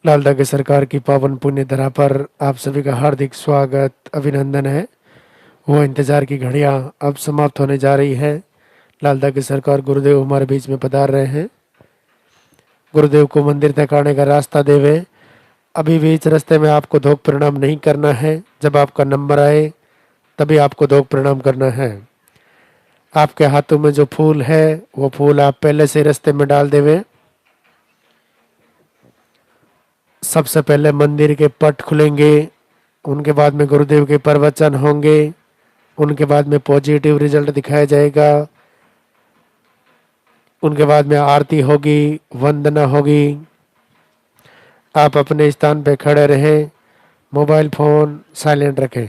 लालदा की सरकार की पावन पुण्य धरा पर आप सभी का हार्दिक स्वागत अभिनंदन है। वो इंतजार की घड़ियां अब समाप्त होने जा रही है। लालदा की सरकार गुरुदेव हमारे बीच में पधार रहे हैं। गुरुदेव को मंदिर तक आने का रास्ता देवे। अभी बीच रास्ते में आपको धोख प्रणाम नहीं करना है। जब आपका नंबर आए तभी आपको धोख प्रणाम करना है। आपके हाथों में जो फूल है वो फूल आप पहले से रास्ते में डाल देवे। सबसे पहले मंदिर के पट खुलेंगे, उनके बाद में गुरुदेव के प्रवचन होंगे, उनके बाद में पॉजिटिव रिजल्ट दिखाया जाएगा, उनके बाद में आरती होगी, वंदना होगी। आप अपने स्थान पे खड़े रहें, मोबाइल फोन साइलेंट रखें।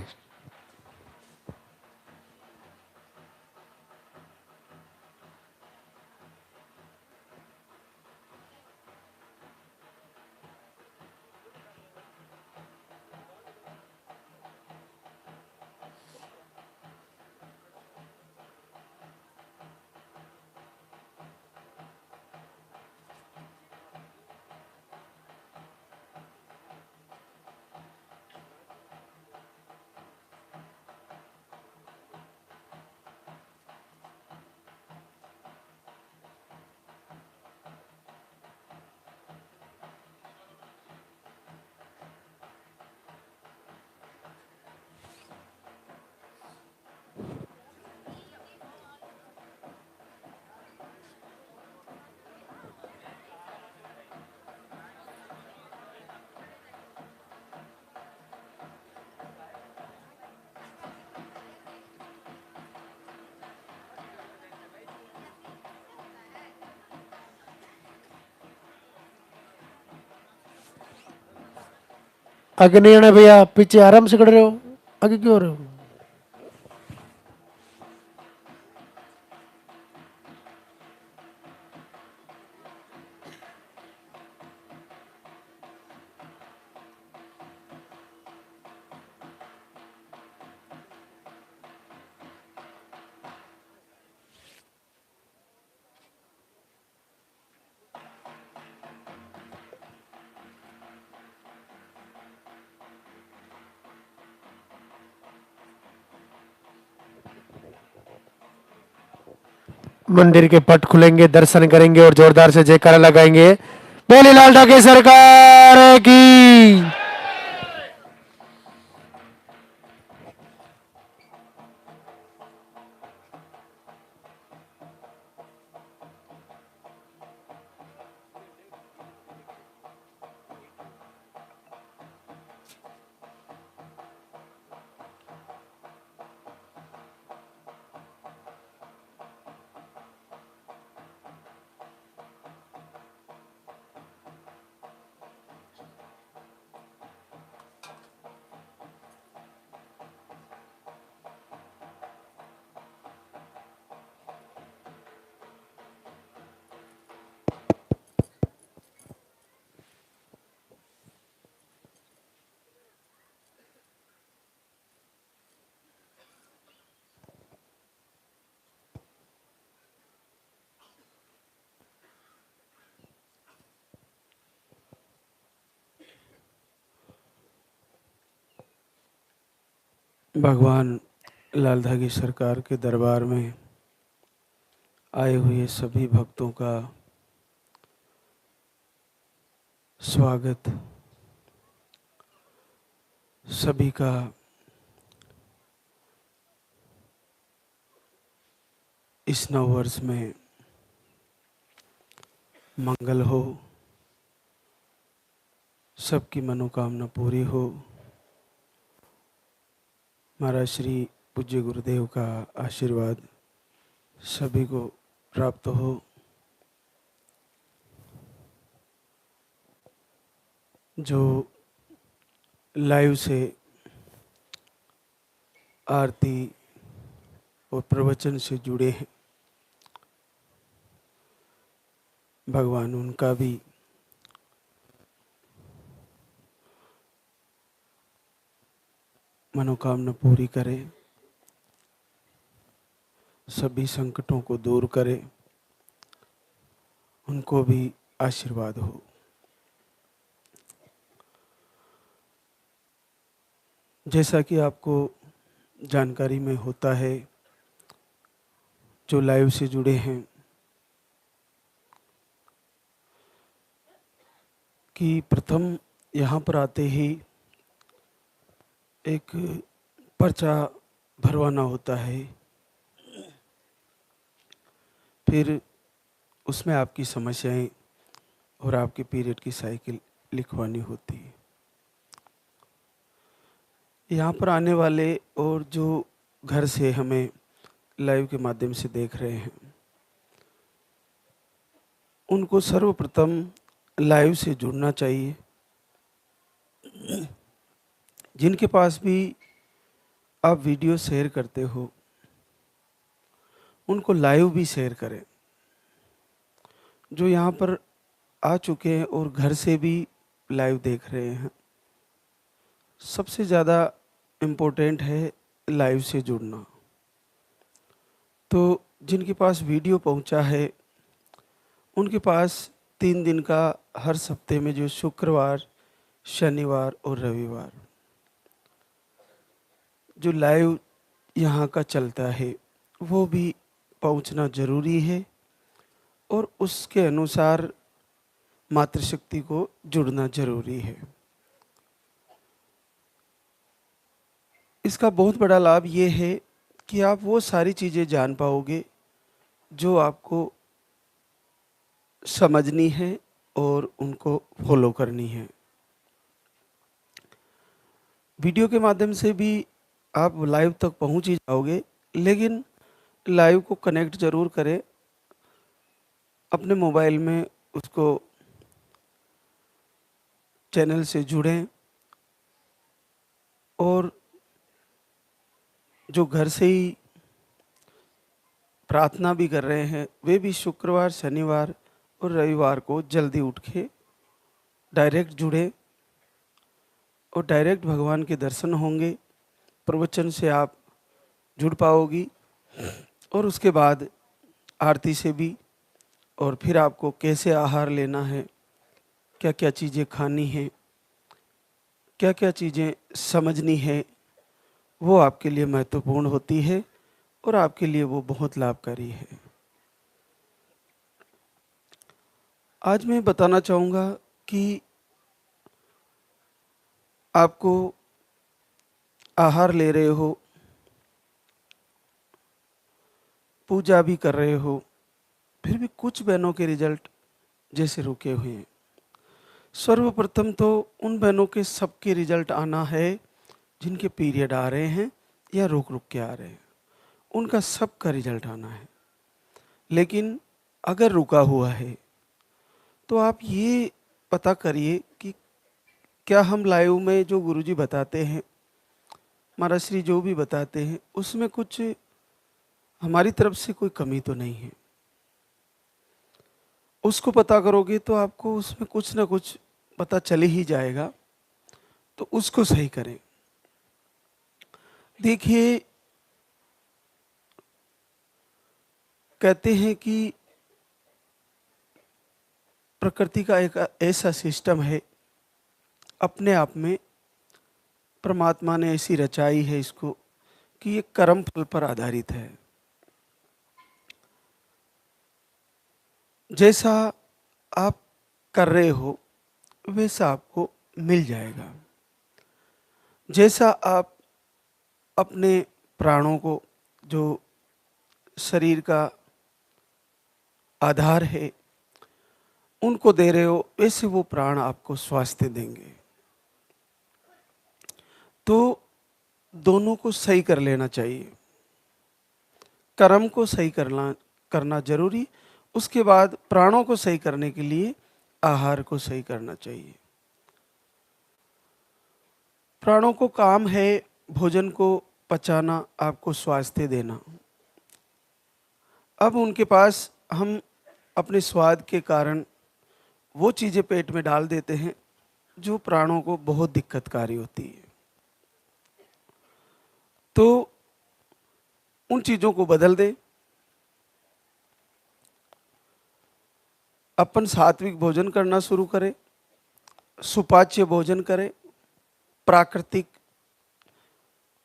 आगे नहीं आना भैया, पीछे आराम से खड़े रहो। आगे क्यों हो रहे हो? मंदिर के पट खुलेंगे, दर्शन करेंगे और जोरदार से जयकारा लगाएंगे। बोले लालदा की सरकार की। भगवान लालधा की सरकार के दरबार में आए हुए सभी भक्तों का स्वागत। सभी का इस नव वर्ष में मंगल हो, सबकी मनोकामना पूरी हो। महाराज श्री पूज्य गुरुदेव का आशीर्वाद सभी को प्राप्त हो। जो लाइव से आरती और प्रवचन से जुड़े हैं, भगवान उनका भी मनोकामना पूरी करे, सभी संकटों को दूर करे, उनको भी आशीर्वाद हो। जैसा कि आपको जानकारी में होता है, जो लाइव से जुड़े हैं, कि प्रथम यहाँ पर आते ही एक पर्चा भरवाना होता है, फिर उसमें आपकी समस्याएं और आपके पीरियड की साइकिल लिखवानी होती है। यहाँ पर आने वाले और जो घर से हमें लाइव के माध्यम से देख रहे हैं, उनको सर्वप्रथम लाइव से जुड़ना चाहिए। जिनके पास भी आप वीडियो शेयर करते हो, उनको लाइव भी शेयर करें। जो यहाँ पर आ चुके हैं और घर से भी लाइव देख रहे हैं, सबसे ज़्यादा इम्पोर्टेंट है लाइव से जुड़ना। तो जिनके पास वीडियो पहुँचा है, उनके पास 3 दिन का हर सप्ते में जो शुक्रवार, शनिवार और रविवार जो लाइव यहाँ का चलता है, वो भी पहुँचना ज़रूरी है और उसके अनुसार मातृशक्ति को जुड़ना ज़रूरी है। इसका बहुत बड़ा लाभ ये है कि आप वो सारी चीज़ें जान पाओगे जो आपको समझनी है और उनको फॉलो करनी है। वीडियो के माध्यम से भी आप लाइव तक पहुंच ही जाओगे, लेकिन लाइव को कनेक्ट ज़रूर करें अपने मोबाइल में, उसको चैनल से जुड़ें। और जो घर से ही प्रार्थना भी कर रहे हैं, वे भी शुक्रवार, शनिवार और रविवार को जल्दी उठ के डायरेक्ट जुड़े और डायरेक्ट भगवान के दर्शन होंगे। प्रवचन से आप जुड़ पाओगी और उसके बाद आरती से भी, और फिर आपको कैसे आहार लेना है, क्या क्या चीज़ें खानी है, क्या क्या चीज़ें समझनी है, वो आपके लिए महत्वपूर्ण होती है और आपके लिए वो बहुत लाभकारी है। आज मैं बताना चाहूँगा कि आपको आहार ले रहे हो, पूजा भी कर रहे हो, फिर भी कुछ बहनों के रिजल्ट जैसे रुके हुए हैं। सर्वप्रथम तो उन बहनों के सबके रिजल्ट आना है जिनके पीरियड आ रहे हैं या रुक रुक के आ रहे हैं, उनका सबका रिजल्ट आना है। लेकिन अगर रुका हुआ है तो आप ये पता करिए कि क्या हम लाइव में जो गुरुजी बताते हैं, महाराज श्री जो भी बताते हैं, उसमें कुछ हमारी तरफ से कोई कमी तो नहीं है। उसको पता करोगे तो आपको उसमें कुछ ना कुछ पता चल ही जाएगा, तो उसको सही करें। देखिए, कहते हैं कि प्रकृति का एक ऐसा सिस्टम है, अपने आप में परमात्मा ने ऐसी रचाई है इसको कि ये कर्म फल पर आधारित है। जैसा आप कर रहे हो वैसा आपको मिल जाएगा। जैसा आप अपने प्राणों को, जो शरीर का आधार है, उनको दे रहे हो, वैसे वो प्राण आपको स्वास्थ्य देंगे। तो दोनों को सही कर लेना चाहिए। कर्म को सही करना जरूरी, उसके बाद प्राणों को सही करने के लिए आहार को सही करना चाहिए। प्राणों को काम है भोजन को पचाना, आपको स्वास्थ्य देना। अब उनके पास हम अपने स्वाद के कारण वो चीज़ें पेट में डाल देते हैं जो प्राणों को बहुत दिक्कतकारी होती है। तो उन चीज़ों को बदल दे। अपन सात्विक भोजन करना शुरू करें, सुपाच्य भोजन करें, प्राकृतिक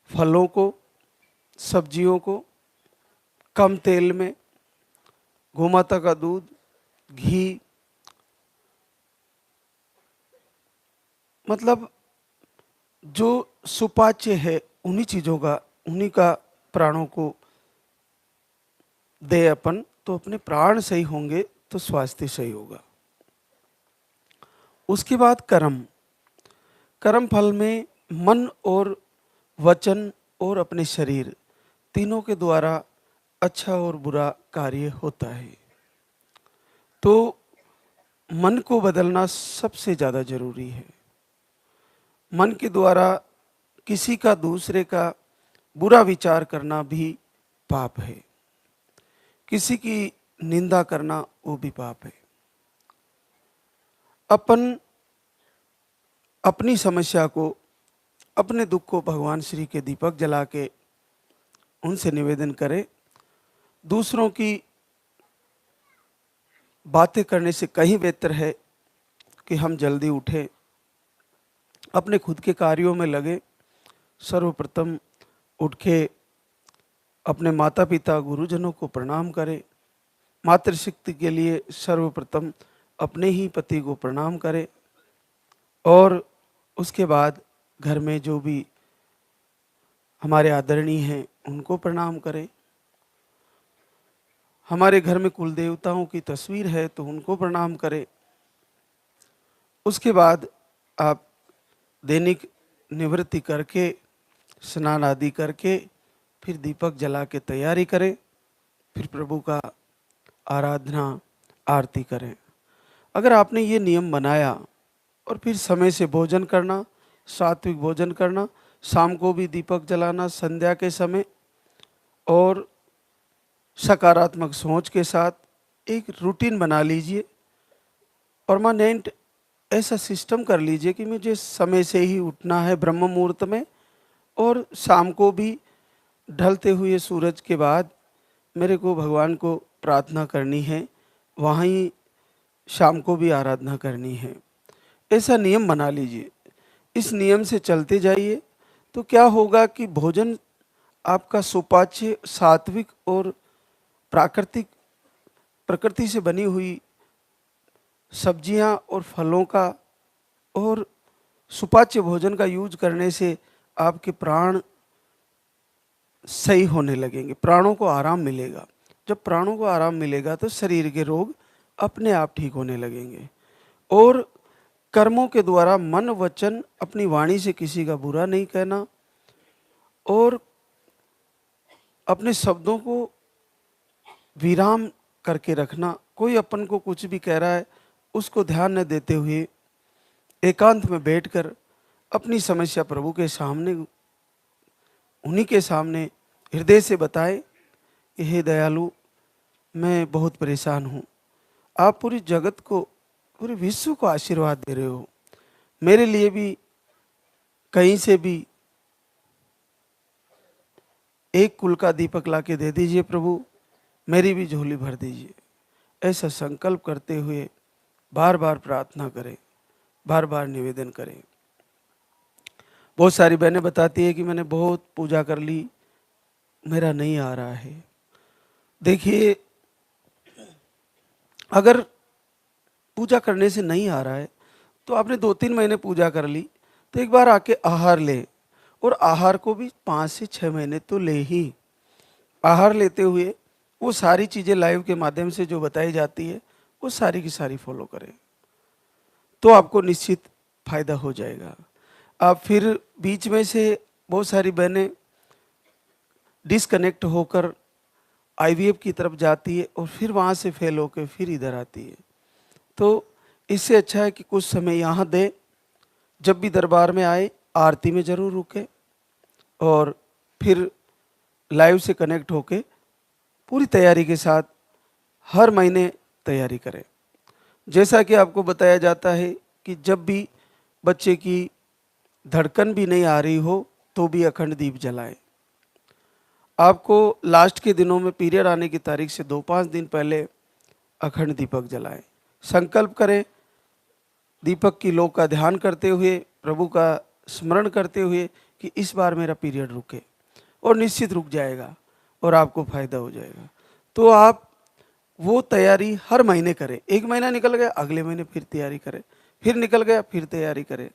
फलों को, सब्जियों को कम तेल में, गोमाता का दूध, घी, मतलब जो सुपाच्य है उन्हीं चीज़ों का, उन्हीं का प्राणों को दे अपन, तो अपने प्राण सही होंगे तो स्वास्थ्य सही होगा। उसके बाद कर्म। कर्म फल में मन और वचन और अपने शरीर तीनों के द्वारा अच्छा और बुरा कार्य होता है। तो मन को बदलना सबसे ज़्यादा जरूरी है। मन के द्वारा किसी का, दूसरे का बुरा विचार करना भी पाप है। किसी की निंदा करना वो भी पाप है। अपन अपनी समस्या को, अपने दुख को भगवान श्री के दीपक जला के उनसे निवेदन करें। दूसरों की बातें करने से कहीं बेहतर है कि हम जल्दी उठें, अपने खुद के कार्यों में लगे। सर्वप्रथम उठ के अपने माता पिता गुरुजनों को प्रणाम करें। मातृशक्ति के लिए सर्वप्रथम अपने ही पति को प्रणाम करें और उसके बाद घर में जो भी हमारे आदरणीय हैं उनको प्रणाम करें। हमारे घर में कुल देवताओं की तस्वीर है तो उनको प्रणाम करें। उसके बाद आप दैनिक निवृत्ति करके, स्नान आदि करके, फिर दीपक जला के तैयारी करें। फिर प्रभु का आराधना, आरती करें। अगर आपने ये नियम बनाया और फिर समय से भोजन करना, सात्विक भोजन करना, शाम को भी दीपक जलाना संध्या के समय, और सकारात्मक सोच के साथ एक रूटीन बना लीजिए। परमानेंट ऐसा सिस्टम कर लीजिए कि मुझे समय से ही उठना है ब्रह्म मुहूर्त में, और शाम को भी ढलते हुए सूरज के बाद मेरे को भगवान को प्रार्थना करनी है, वहाँ ही शाम को भी आराधना करनी है। ऐसा नियम बना लीजिए। इस नियम से चलते जाइए तो क्या होगा कि भोजन आपका सुपाच्य, सात्विक और प्राकृतिक, प्रकृति से बनी हुई सब्जियां और फलों का और सुपाच्य भोजन का यूज करने से आपके प्राण सही होने लगेंगे, प्राणों को आराम मिलेगा। जब प्राणों को आराम मिलेगा तो शरीर के रोग अपने आप ठीक होने लगेंगे। और कर्मों के द्वारा मन वचन, अपनी वाणी से किसी का बुरा नहीं कहना, और अपने शब्दों को विराम करके रखना। कोई अपन को कुछ भी कह रहा है उसको ध्यान न देते हुए एकांत में बैठकर अपनी समस्या प्रभु के सामने, उन्हीं के सामने हृदय से बताए कि हे दयालु, मैं बहुत परेशान हूँ। आप पूरी जगत को, पूरे विश्व को आशीर्वाद दे रहे हो, मेरे लिए भी कहीं से भी एक कुल का दीपक ला के दे दीजिए प्रभु, मेरी भी झोली भर दीजिए। ऐसा संकल्प करते हुए बार बार प्रार्थना करें, बार बार निवेदन करें। बहुत सारी बहनें बताती है कि मैंने बहुत पूजा कर ली, मेरा नहीं आ रहा है। देखिए, अगर पूजा करने से नहीं आ रहा है तो आपने 2-3 महीने पूजा कर ली, तो एक बार आके आहार ले, और आहार को भी 5 से 6 महीने तो ले ही। आहार लेते हुए वो सारी चीज़ें लाइव के माध्यम से जो बताई जाती है वो सारी की सारी फॉलो करें, तो आपको निश्चित फायदा हो जाएगा। आप फिर बीच में से बहुत सारी बहनें डिसकनेक्ट होकर आईवीएफ की तरफ जाती है और फिर वहाँ से फेल होकर फिर इधर आती है। तो इससे अच्छा है कि कुछ समय यहाँ दे, जब भी दरबार में आए आरती में ज़रूर रुके, और फिर लाइव से कनेक्ट होके पूरी तैयारी के साथ हर महीने तैयारी करें। जैसा कि आपको बताया जाता है कि जब भी बच्चे की धड़कन भी नहीं आ रही हो तो भी अखंड दीप जलाएं। आपको लास्ट के दिनों में पीरियड आने की तारीख से 2-5 दिन पहले अखंड दीपक जलाएं। संकल्प करें, दीपक की लौ का ध्यान करते हुए, प्रभु का स्मरण करते हुए कि इस बार मेरा पीरियड रुके, और निश्चित रुक जाएगा और आपको फायदा हो जाएगा। तो आप वो तैयारी हर महीने करें। एक महीना निकल गया, अगले महीने फिर तैयारी करें, फिर निकल गया फिर तैयारी करें,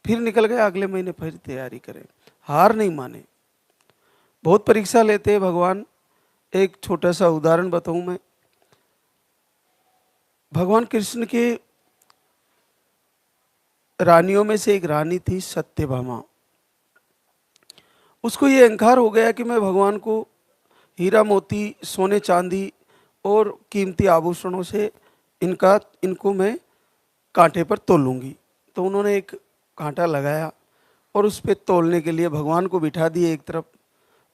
फिर निकल गया अगले महीने फिर तैयारी करें। हार नहीं माने। बहुत परीक्षा लेते हैं भगवान। एक छोटा सा उदाहरण बताऊं मैं। भगवान कृष्ण के रानियों में से एक रानी थी सत्यभामा। उसको ये अहंकार हो गया कि मैं भगवान को हीरा मोती सोने चांदी और कीमती आभूषणों से इनको मैं कांटे पर तोलूंगी। तो उन्होंने एक कांटा लगाया और उस पर तोलने के लिए भगवान को बिठा दिए एक तरफ,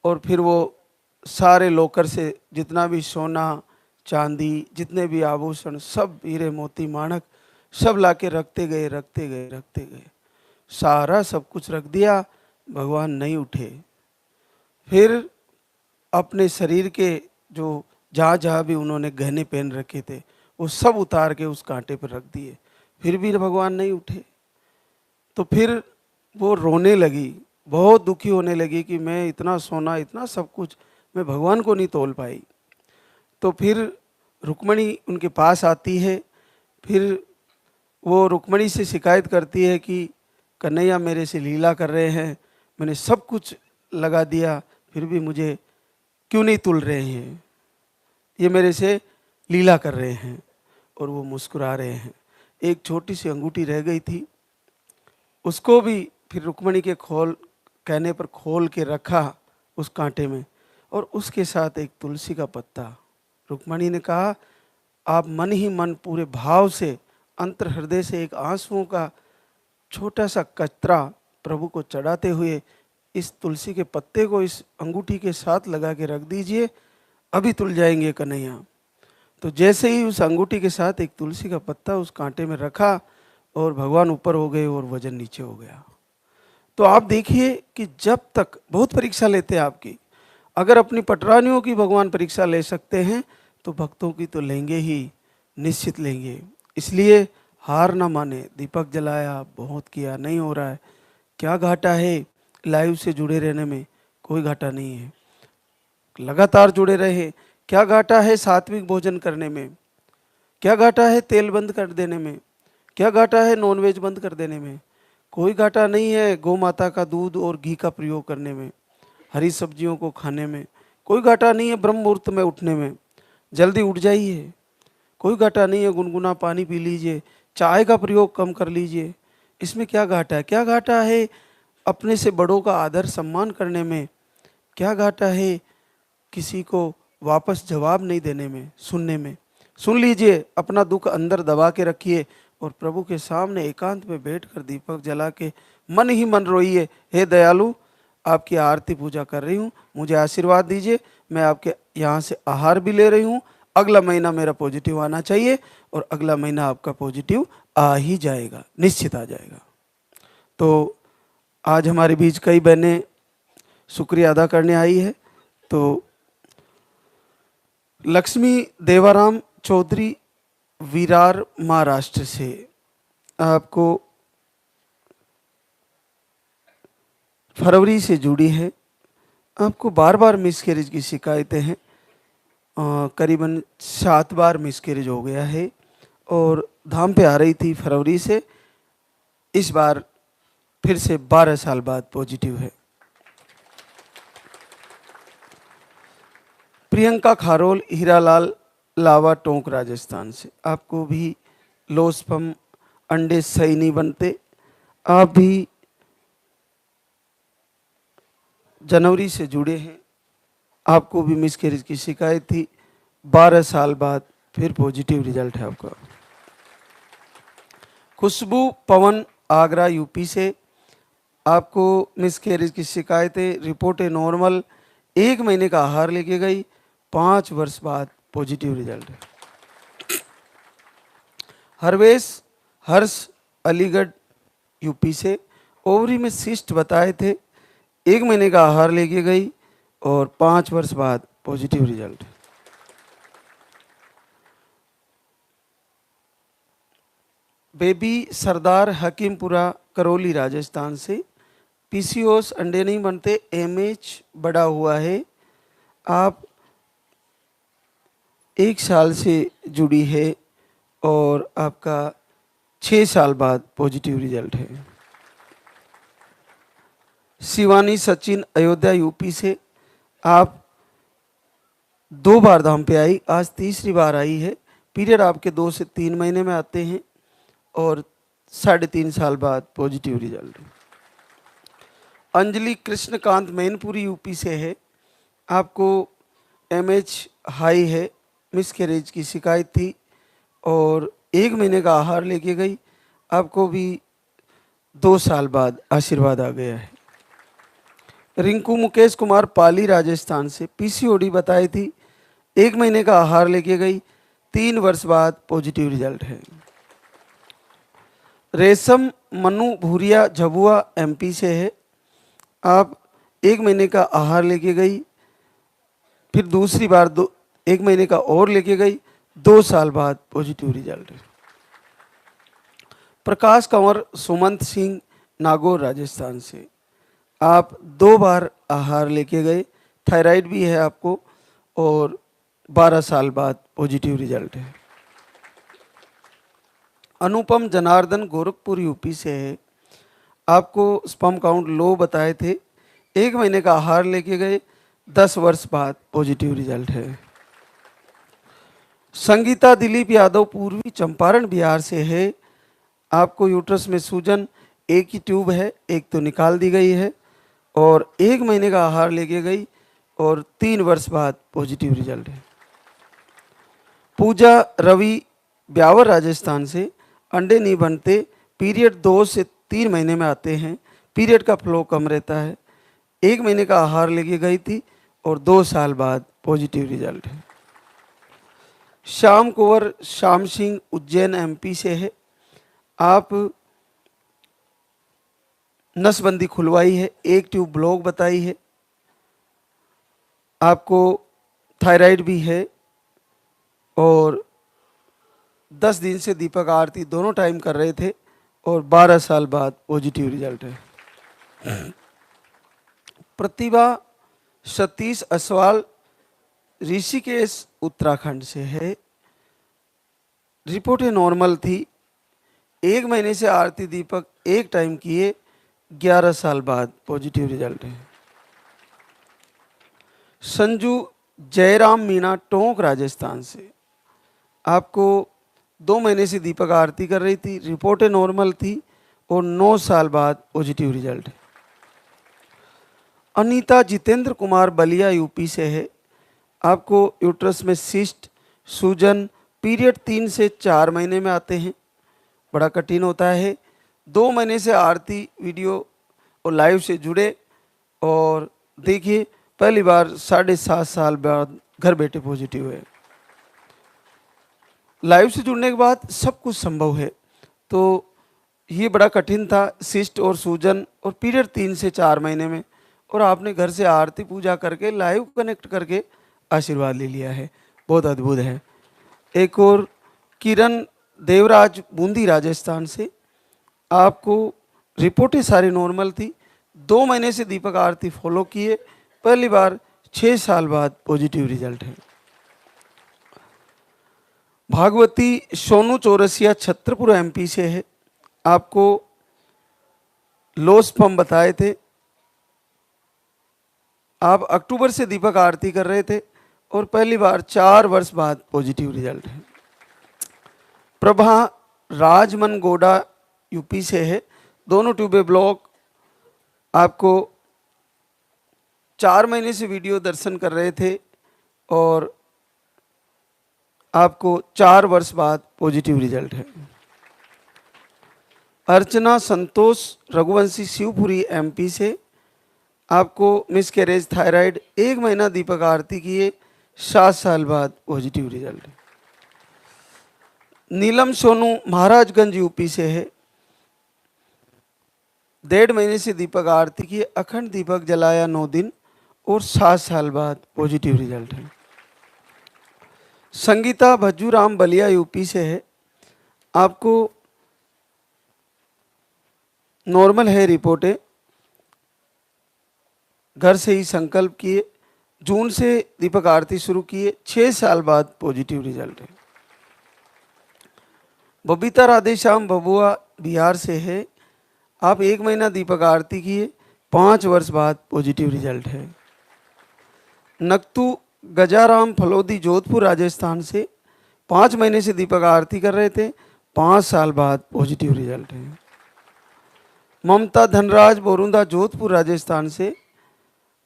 और फिर वो सारे लोकर से जितना भी सोना चांदी, जितने भी आभूषण, सब हीरे मोती माणक सब लाके रखते गए रखते गए रखते गए। सारा सब कुछ रख दिया, भगवान नहीं उठे। फिर अपने शरीर के जो जहाँ जहाँ भी उन्होंने गहने पहन रखे थे वो सब उतार के उस कांटे पर रख दिए, फिर भी भगवान नहीं उठे। तो फिर वो रोने लगी, बहुत दुखी होने लगी कि मैं इतना सोना इतना सब कुछ मैं भगवान को नहीं तोल पाई। तो फिर रुक्मणी उनके पास आती है। फिर वो रुक्मणी से शिकायत करती है कि कन्हैया मेरे से लीला कर रहे हैं, मैंने सब कुछ लगा दिया फिर भी मुझे क्यों नहीं तुल रहे हैं, ये मेरे से लीला कर रहे हैं। और वो मुस्कुरा रहे हैं। एक छोटी सी अंगूठी रह गई थी, उसको भी फिर रुक्मणी के कहने पर खोल के रखा उस कांटे में, और उसके साथ एक तुलसी का पत्ता। रुक्मणी ने कहा आप मन ही मन पूरे भाव से अंतर हृदय से एक आंसुओं का छोटा सा कतरा प्रभु को चढ़ाते हुए इस तुलसी के पत्ते को इस अंगूठी के साथ लगा के रख दीजिए, अभी तुल जाएंगे कन्हैया। तो जैसे ही उस अंगूठी के साथ एक तुलसी का पत्ता उस कांटे में रखा और भगवान ऊपर हो गए और वजन नीचे हो गया। तो आप देखिए कि जब तक बहुत परीक्षा लेते हैं आपकी, अगर अपनी पटरानियों की भगवान परीक्षा ले सकते हैं तो भक्तों की तो लेंगे ही, निश्चित लेंगे। इसलिए हार ना माने। दीपक जलाया, बहुत किया, नहीं हो रहा है, क्या घाटा है लाइव से जुड़े रहने में? कोई घाटा नहीं है। लगातार जुड़े रहे। क्या घाटा है सात्विक भोजन करने में? क्या घाटा है तेल बंद कर देने में? क्या घाटा है नॉनवेज बंद कर देने में? कोई घाटा नहीं है गौ माता का दूध और घी का प्रयोग करने में, हरी सब्जियों को खाने में। कोई घाटा नहीं है ब्रह्म मुहूर्त में उठने में, जल्दी उठ जाइए। कोई घाटा नहीं है गुनगुना पानी पी लीजिए, चाय का प्रयोग कम कर लीजिए। इसमें क्या घाटा है? क्या घाटा है अपने से बड़ों का आदर सम्मान करने में? क्या घाटा है किसी को वापस जवाब नहीं देने में, सुनने में? सुन लीजिए, अपना दुख अंदर दबा के रखिए और प्रभु के सामने एकांत में बैठकर दीपक जला के मन ही मन रोइए, हे दयालु आपकी आरती पूजा कर रही हूँ, मुझे आशीर्वाद दीजिए, मैं आपके यहाँ से आहार भी ले रही हूँ, अगला महीना मेरा पॉजिटिव आना चाहिए और अगला महीना आपका पॉजिटिव आ ही जाएगा, निश्चित आ जाएगा। तो आज हमारे बीच कई बहनें शुक्रिया अदा करने आई है। तो लक्ष्मी देवाराम चौधरी विरार महाराष्ट्र से आपको फरवरी से जुड़ी है। आपको बार बार मिसकैरेज की शिकायतें हैं, करीबन 7 बार मिसकैरेज हो गया है और धाम पे आ रही थी फरवरी से, इस बार फिर से 12 साल बाद पॉजिटिव है। प्रियंका खारोल हीरालाल लावा टोंक राजस्थान से, आपको भी लो स्पर्म अंडे सही नहीं बनते, आप भी जनवरी से जुड़े हैं, आपको भी मिसकैरेज की शिकायत थी, 12 साल बाद फिर पॉजिटिव रिजल्ट है आपका। खुशबू पवन आगरा यूपी से, आपको मिसकैरेज की शिकायतें, रिपोर्टें नॉर्मल, 1 महीने का आहार लेके गई, 5 वर्ष बाद पॉजिटिव रिजल्ट है। हर्ष अलीगढ़ यूपी से, ओवरी में सिस्ट बताए थे, 1 महीने का आहार लेके गई और 5 वर्ष बाद पॉजिटिव रिजल्ट। बेबी सरदार हकीमपुरा करौली राजस्थान से, पीसीओएस अंडे नहीं बनते, एमएच बढ़ा हुआ है, आप 1 साल से जुड़ी है और आपका 6 साल बाद पॉजिटिव रिजल्ट है। शिवानी सचिन अयोध्या यूपी से, आप 2 बार धाम पे आई, आज तीसरी बार आई है। पीरियड आपके 2 से 3 महीने में आते हैं और 3.5 साल बाद positive result. Anjali Krishnakant Mainpuri UP से है, आपको एमएच हाई है, मिसकैरेज की शिकायत थी और 1 महीने का आहार लेके गई, आपको भी 2 साल बाद आशीर्वाद आ गया है। रिंकू मुकेश कुमार पाली राजस्थान से, पीसीओडी बताई थी, 1 महीने का आहार लेके गई, 3 वर्ष बाद पॉजिटिव रिजल्ट है। रेशम मनु भूरिया झबुआ एमपी से है, आप 1 महीने का आहार लेके गई, फिर दूसरी बार 1 महीने का और लेके गई, 2 साल बाद पॉजिटिव रिजल्ट है। प्रकाश कंवर सुमंत सिंह नागौर राजस्थान से, आप 2 बार आहार लेके गए, थायराइड भी है आपको और 12 साल बाद पॉजिटिव रिजल्ट है। अनुपम जनार्दन गोरखपुर यूपी से है, आपको स्पर्म काउंट लो बताए थे, 1 महीने का आहार लेके गए, 10 वर्ष बाद पॉजिटिव रिजल्ट है। संगीता दिलीप यादव पूर्वी चंपारण बिहार से है, आपको यूट्रस में सूजन, एक ही ट्यूब है, एक तो निकाल दी गई है और 1 महीने का आहार लेके गई और 3 वर्ष बाद पॉजिटिव रिजल्ट है। पूजा रवि ब्यावर राजस्थान से, अंडे नहीं बनते, पीरियड 2 से 3 महीने में आते हैं, पीरियड का फ्लो कम रहता है, 1 महीने का आहार लेके गई थी और 2 साल बाद पॉजिटिव रिजल्ट है। श्याम कुंवर श्याम सिंह उज्जैन एमपी से है, आप नसबंदी खुलवाई है, 1 ट्यूब ब्लॉक बताई है, आपको थायराइड भी है और 10 दिन से दीपक आरती दोनों टाइम कर रहे थे और 12 साल बाद पॉजिटिव रिजल्ट है। प्रतिभा सतीश असवाल ऋषिकेश उत्तराखंड से है, रिपोर्टें नॉर्मल थी, 1 महीने से आरती दीपक 1 टाइम किए, 11 साल बाद पॉजिटिव रिजल्ट है। संजू जयराम मीणा टोंक राजस्थान से, आपको 2 महीने से दीपक आरती कर रही थी, रिपोर्टें नॉर्मल थी और 9 साल बाद पॉजिटिव रिजल्ट है। अनीता जितेंद्र कुमार बलिया यूपी से है, आपको यूट्रस में सिस्ट, सूजन, पीरियड 3 से 4 महीने में आते हैं, बड़ा कठिन होता है, 2 महीने से आरती वीडियो और लाइव से जुड़े और देखिए पहली बार 7.5 साल बाद घर बैठे पॉजिटिव है। लाइव से जुड़ने के बाद सब कुछ संभव है, तो ये बड़ा कठिन था, सिस्ट और सूजन और पीरियड 3 से 4 महीने में, और आपने घर से आरती पूजा करके लाइव कनेक्ट करके आशीर्वाद ले लिया है, बहुत अद्भुत है। एक और किरण देवराज बूंदी राजस्थान से, आपको रिपोर्टें सारी नॉर्मल थी, 2 महीने से दीपक आरती फॉलो किए, पहली बार 6 साल बाद पॉजिटिव रिजल्ट है। भागवती सोनू चौरसिया छत्रपुर एमपी से है, आपको लो स्पर्म बताए थे, आप अक्टूबर से दीपक आरती कर रहे थे और पहली बार 4 वर्ष बाद पॉजिटिव रिजल्ट है। प्रभा राजमन गोडा यूपी से है, दोनों ट्यूबे ब्लॉक, आपको 4 महीने से वीडियो दर्शन कर रहे थे और आपको 4 वर्ष बाद पॉजिटिव रिजल्ट है। अर्चना संतोष रघुवंशी शिवपुरी एमपी से, आपको मिसकैरेज, थायराइड, 1 महीना दीपक आरती किए, 7 साल बाद पॉजिटिव रिजल्ट है। नीलम सोनू महाराजगंज यूपी से है, 1.5 महीने से दीपक आरती किए, अखंड दीपक जलाया 9 दिन और 7 साल बाद पॉजिटिव रिजल्ट है। संगीता भज्जूराम बलिया यूपी से है, आपको नॉर्मल है रिपोर्टें, घर से ही संकल्प किए, जून से दीपक आरती शुरू किए, 6 साल बाद पॉजिटिव रिजल्ट है। बबीता राधेश्याम बबुआ बिहार से है, आप 1 महीना दीपक आरती किए, 5 वर्ष बाद पॉजिटिव रिजल्ट है। नक्तू गजाराम फलोदी जोधपुर राजस्थान से 5 महीने से दीपक आरती कर रहे थे, 5 साल बाद पॉजिटिव रिजल्ट है। ममता धनराज बोरुंदा जोधपुर राजस्थान से,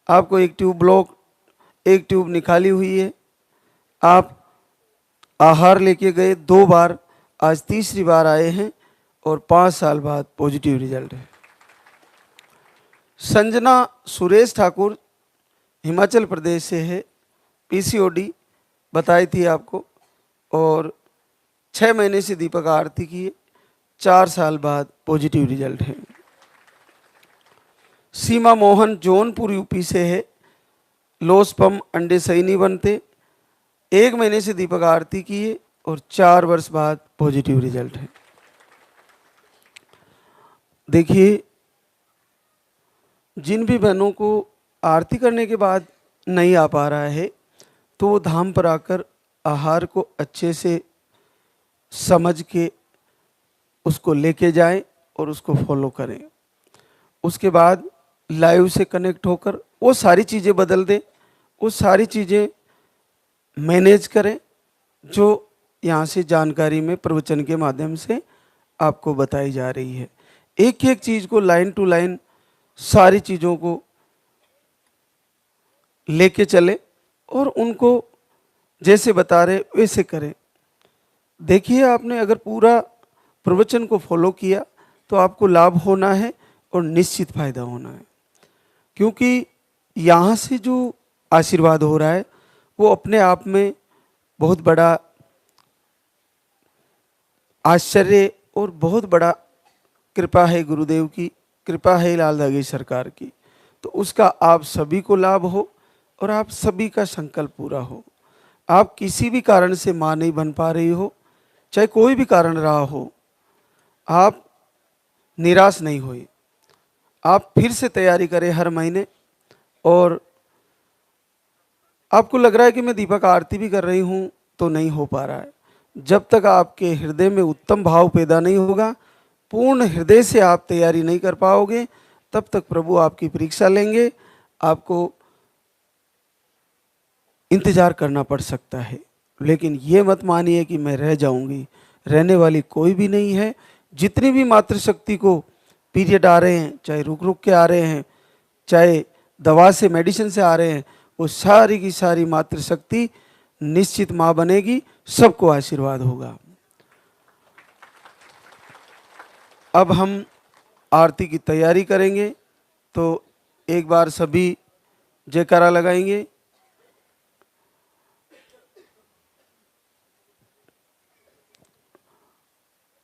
आपको एक ट्यूब ब्लॉक, एक ट्यूब निकाली हुई है, आप आहार लेके गए 2 बार, आज तीसरी बार आए हैं और 5 साल बाद पॉजिटिव रिजल्ट है। संजना सुरेश ठाकुर हिमाचल प्रदेश से है, पीसीओडी बताई थी आपको और 6 महीने से दीपक आरती किए, 4 साल बाद पॉजिटिव रिजल्ट है। सीमा मोहन जौनपुर यूपी से है, लोस्पम अंडे सही नहीं बनते, 1 महीने से दीपक आरती किए और 4 वर्ष बाद पॉजिटिव रिजल्ट है। देखिए, जिन भी बहनों को आरती करने के बाद नहीं आ पा रहा है तो वो धाम पर आकर आहार को अच्छे से समझ के उसको लेके जाएं और उसको फॉलो करें। उसके बाद लाइव से कनेक्ट होकर वो सारी चीज़ें बदल दें, वो सारी चीज़ें मैनेज करें जो यहाँ से जानकारी में प्रवचन के माध्यम से आपको बताई जा रही है। एक एक चीज़ को लाइन टू लाइन सारी चीज़ों को लेके चले और उनको जैसे बता रहे वैसे करें। देखिए, आपने अगर पूरा प्रवचन को फॉलो किया तो आपको लाभ होना है और निश्चित फायदा होना है, क्योंकि यहाँ से जो आशीर्वाद हो रहा है वो अपने आप में बहुत बड़ा आश्चर्य और बहुत बड़ा कृपा है, गुरुदेव की कृपा है, लाल धागे सरकार की। तो उसका आप सभी को लाभ हो और आप सभी का संकल्प पूरा हो। आप किसी भी कारण से माँ नहीं बन पा रही हो, चाहे कोई भी कारण रहा हो, आप निराश नहीं होइए, आप फिर से तैयारी करें हर महीने। और आपको लग रहा है कि मैं दीपक आरती भी कर रही हूँ तो नहीं हो पा रहा है, जब तक आपके हृदय में उत्तम भाव पैदा नहीं होगा, पूर्ण हृदय से आप तैयारी नहीं कर पाओगे, तब तक प्रभु आपकी परीक्षा लेंगे, आपको इंतजार करना पड़ सकता है। लेकिन ये मत मानिए कि मैं रह जाऊंगी, रहने वाली कोई भी नहीं है। जितनी भी मातृशक्ति को पीरियड आ रहे हैं, चाहे रुक रुक के आ रहे हैं, चाहे दवा से मेडिसिन से आ रहे हैं, वो सारी की सारी मातृशक्ति निश्चित माँ बनेगी, सबको आशीर्वाद होगा। अब हम आरती की तैयारी करेंगे, तो एक बार सभी जयकारा लगाएंगे।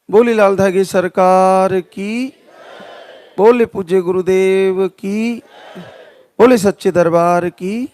बोली लाल धागे सरकार की, बोले पूज्य गुरुदेव की, बोले सच्चे दरबार की।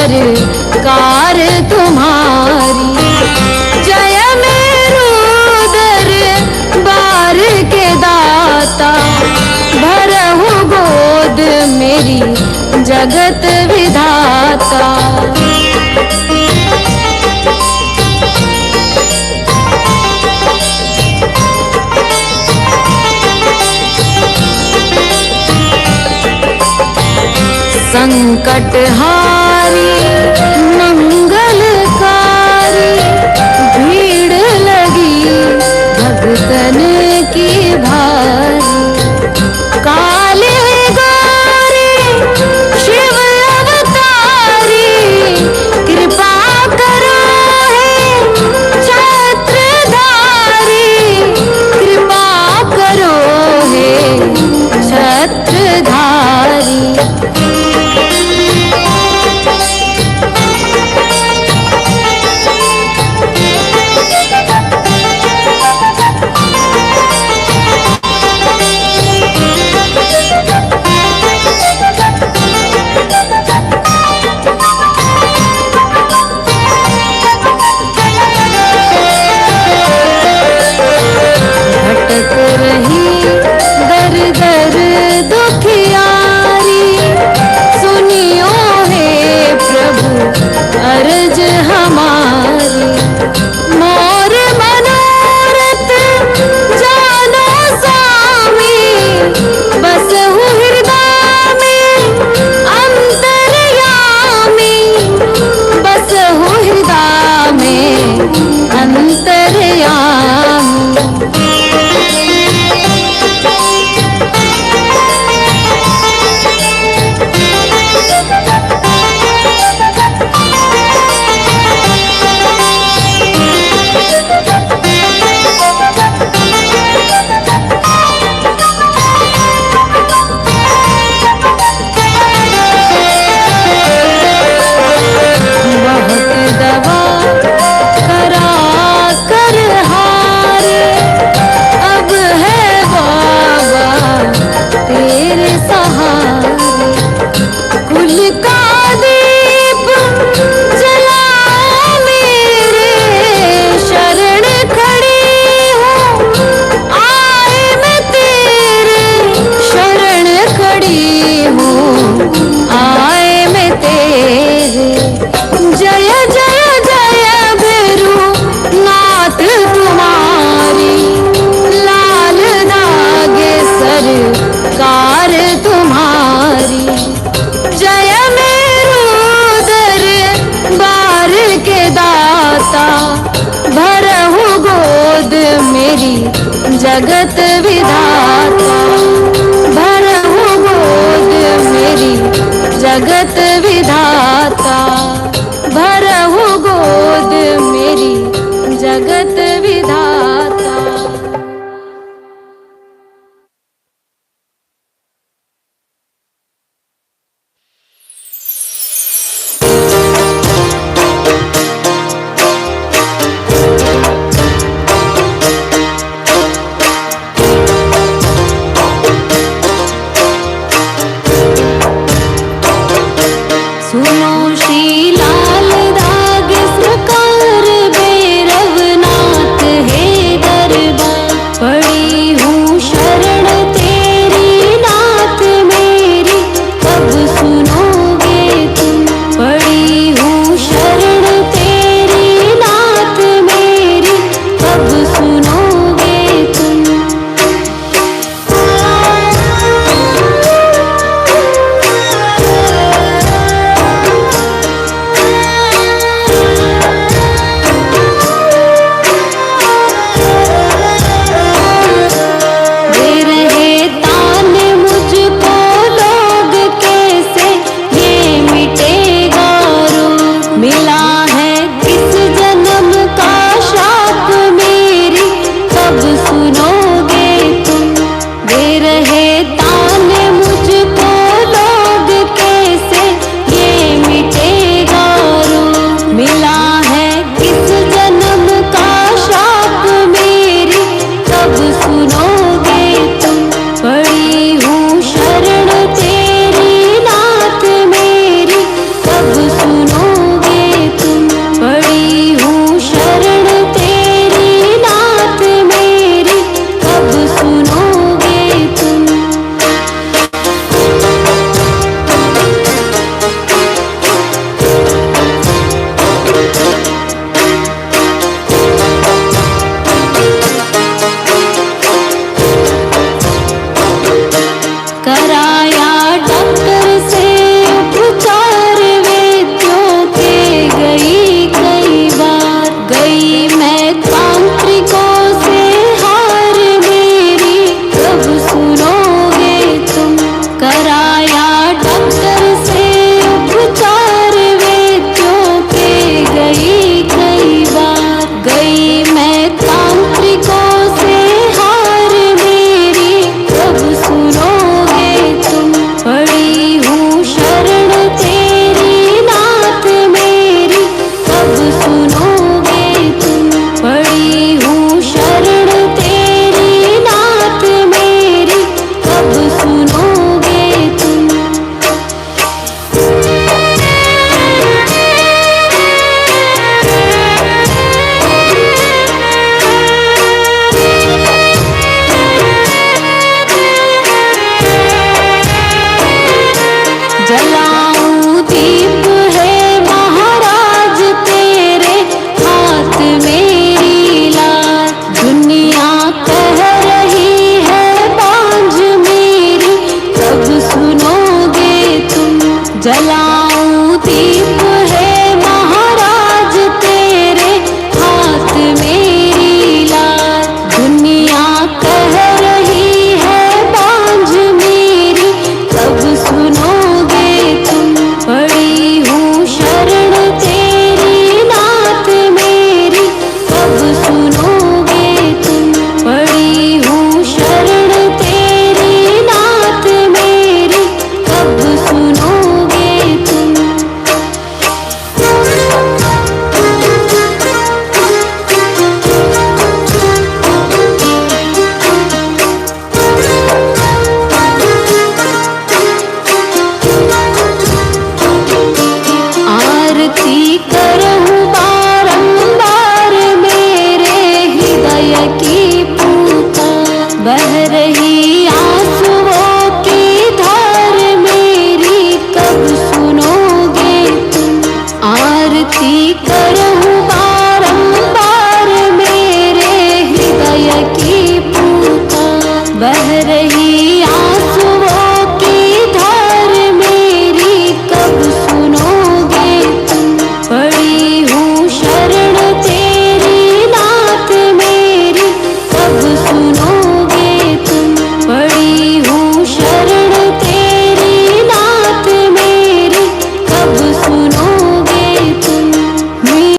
सरकार तुम्हारी। जय मेरू दरबार के दाता, भरहु गोद मेरी जगत विधाता। संकट हारी मंगलकारी, भीड़ लगी भक्तन की भारी। काले गौरी शिव अवतारी, कृपा करो हे छत्रधारी। कृपा करो हे छत्रधारी। भटक रही दर दर दुखियारी, सुनियो हे प्रभु अर्ज हमारी। मोर मनोरथ जानो स्वामी, बसहु हृदय में अंतर्यामी। बसहु हृदय में अंतर्यामी। बहुत दवा करा कर हारे, अब है बाबा तेरे सहारे। कुल का दीप जला मेरे, शरण खड़ी हूँ आए मैं तेरे। शरण खड़ी हूँ आए मैं तेरे। जय जय जय भैरू नाथ तुम्हारी, लाल दागे सरकार तुम्हारी। जय मेरू दरबार के दाता, भरहु गोद मेरी जगत विधाता। भरहु गोद मेरी जगत विधाता। भरहु गोद मेरी जगत विधाता। सुनो श्री लाल दाग सरकार भैरवनाथ है दरबार। पड़ी हूँ शरण तेरी नाथ मेरी, कब सुनोगे तुम। पड़ी हूँ शरण तेरी नाथ मेरी, कब सुनोगे तुम। दे रहे तान मुझको लोग कैसे, ये मिटेगा रोग। मिला है किस जन्म का शाप मेरी, कब सुनोगे तुम। दे रहे तान मुझको लोग कैसे, ये मिटेगा रोग। मिला है किस जन्म का शाप मेरी, कब सुनो